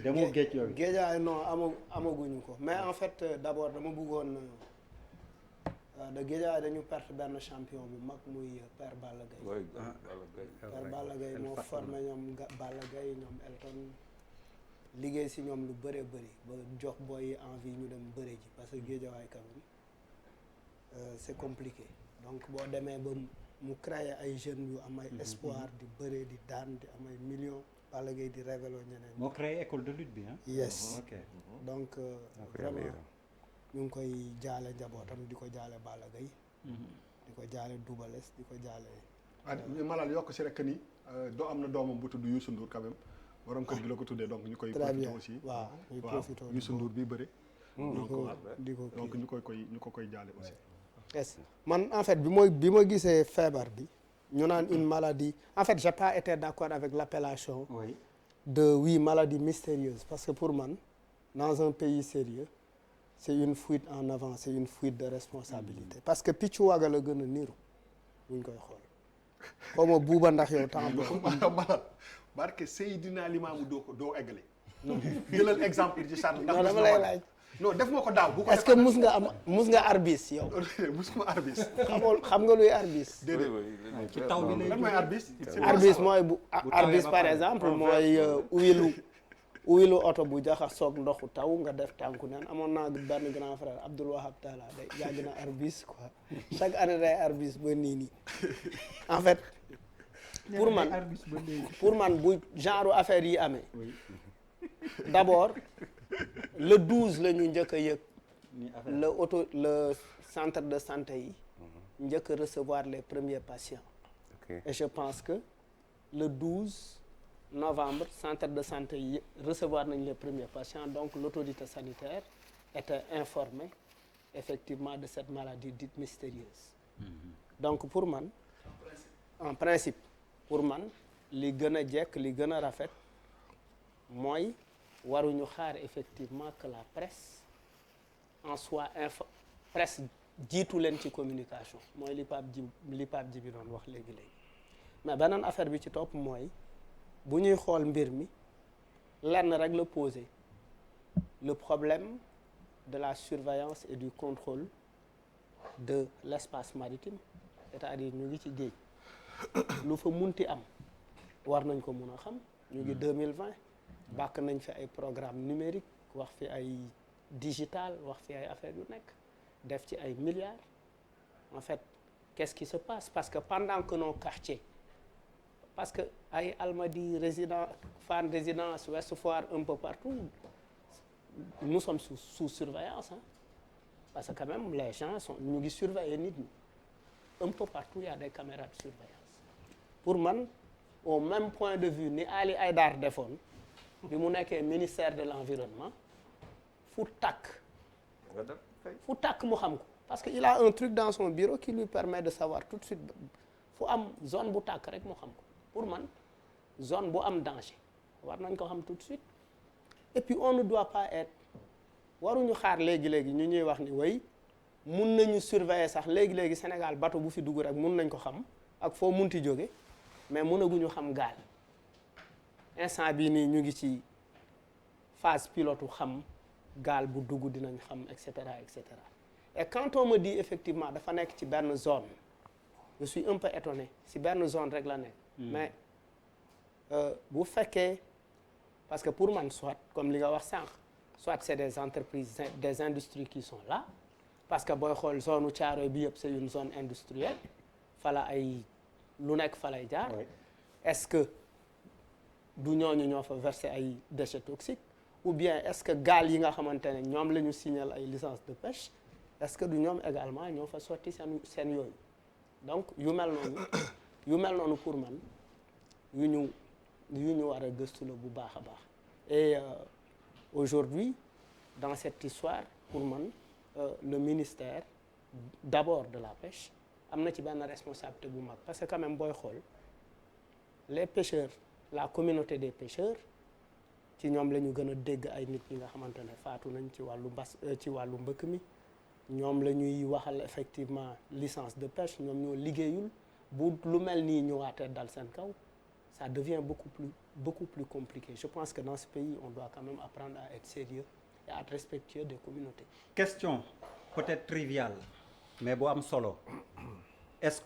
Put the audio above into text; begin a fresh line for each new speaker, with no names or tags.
demoo géej yooyu.
Géejawaay non amaguñu ko mais en fait d'abord dama bëggoon de Géejawaay dañu perte benn champion bu mag muy Père Balla Gaye.
oui
Père Balla Gaye moo formé ñoom Balla Gaye ñoom Elton liggéey si ñoom lu bëree bëri ba jox boy yi envie ñu dem bëre ji parce que Géejawaay quand même c'est compliqué donc boo demee ba mu créer ay jeunes yu am ay espoir di bëre di daan di am ay millions Balla Gaye di révélo ñeneen.
moo créé école de lutte bi ah.
yes
ok
donc vraiment ñu ngi koy jaale njabootam di ko jaale Balla Gaye di ko jaale Double Less di ko jaale.
ñu malal yokk si rek ni doo am na doomam bu tudd Youssou Ndour quand même borom kër gi la ko tuddee donc ñu koy.
très
profité
bien
aussi
waaw ñu profité
Youssou Ndour bi bëri.
di ko
donc ñu koy jaale aussi.
yes man en fait bi ma gisee feebar bi ñu naan une maladie en fait j'ai pas été d'accord avec l'appellation
oui.
de maladie mystérieuse parce que pour man dans un pays sérieux c'est une fuite en avant c'est une fuite de responsabilité parce que picc waaga la gën a niru buñ koy xool xaw ma buuba ndax yow temps
malal barke Seydina Limaamu doo eggale. jëlal exemple ci Charles ndax
non dama lay laaj
non def nga ko daaw bu ko
est-ce que mus nga arbis yow
musuma arbis.
xam nga luy arbis
déedéet
ci taw bi lay
lan mooy arbis.
arbis mooy bu
tawee
arbis
ba
par
pare.
exemple mooy uwilu oto bu jaxasoog ndoxu taw nga def tànku neen amoon naa benn grand frère Abdoul Wahab Talla day yàgg na arbis quoi chaque année day arbis ba nii en fait pour man bu genre affaire yi amee d'abord le 12 la ñu njëkk a yëg le centre de santé yi njëkk a recevoir les premiers patients et je pense que le 12 novembre centre de santé yi recevoir nañ les premiers patients donc l'autorité sanitaire était informée effectivement de cette maladie dite mystérieuse donc pour man en principe pour man li gën a jekk li gën a rafet mooy waruñu xaar effectivement que la presse en soit presse jiitu leen ci communication mooy li Pape Djibi doon wax léegi mais beneen affaire bi ci topp mooy bu ñuy xool mbir mi lenn rek la poser le problème de la surveillance et du contrôle de l'espace maritime c'est-à-dire ñu ngi ci géej lu fa munti am war nañ ko mun a xam ñu ngi 2020 bàkk nañ fi ay programme numérique wax fi ay digital wax fi ay affaires yu nekk def ci ay milliards en fait qu'est-ce qui se passe parce que pendant que nos quartiers parce que ay Almadies Fann Résidence Ouest Foire un peu partout nous sommes sous surveillance parce que quand même les gens ñu ngi surveiller nit ñi un peu partout il y a des caméras de surveillance pour man au même point de vue ni Ali Haïdar defoon bi mu nekkee ministère de l'environnement fu tàkk mu xam ko parce que il a un truc dans son bureau qui lui permet de savoir tout de suite fu am zone bu tàkk rek mu xam ko pour man zone bu am danger war nañ ko xam tout de suite et puis on ne doit pas être waruñu xaar léegi ñu ñuy wax ni way mun nañu surveiller sax léegi Sénégal bateau bu fi dugg rek mun nañ ko xam ak foo munti jóge mais mënaguñu xam gaal instant bii nii ñu ngi ci phase pilote xam gaal bu dugg dinañ xam et cetera et quand on me dit effectivement dafa nekk ci benn zone je suis un peu étonné si benn zone rek la nekk mais bu fekkee parce que pour man soit comme li nga wax sànq soit c'est des entreprises des industries qui sont là parce que booy xool zone u Thiaroye bi yëpp c'est une zone industrielle fala ay lu nekk fa lay jaar est-ce que du ñooñu ñoo fa verser ay déchets toxiques ou bien est-ce que gaal yi nga xamante ne ñoom la ñu signal ay licence de pêche est-ce que du ñoom également ñoo fa sotti seen yooyu donc yu mel noonu pour man yu ñu war a gëstu la bu baax a baax et aujourd'hui dans cette histoire pour man le ministère d'abord de la pêche am na ci benn responsabilité bu mag parce que quand même booy xool les pêcheurs la communauté des pêcheurs ci ñoom la ñu gën a dégg ay nit ñi nga xamante ne faatu nañ ci wàllu mbëkk mi ñoom la ñuy waxal effectivement licence de pêche ñoom ñoo liggéeyul bu lu mel nii ñëwaatee dal seen kaw ça devient beaucoup plus compliqué. Je pense que dans ce pays, on doit quand même apprendre à être sérieux et à être respectueux des communautés.
Question peut-être triviale mais bu am solo est-ce que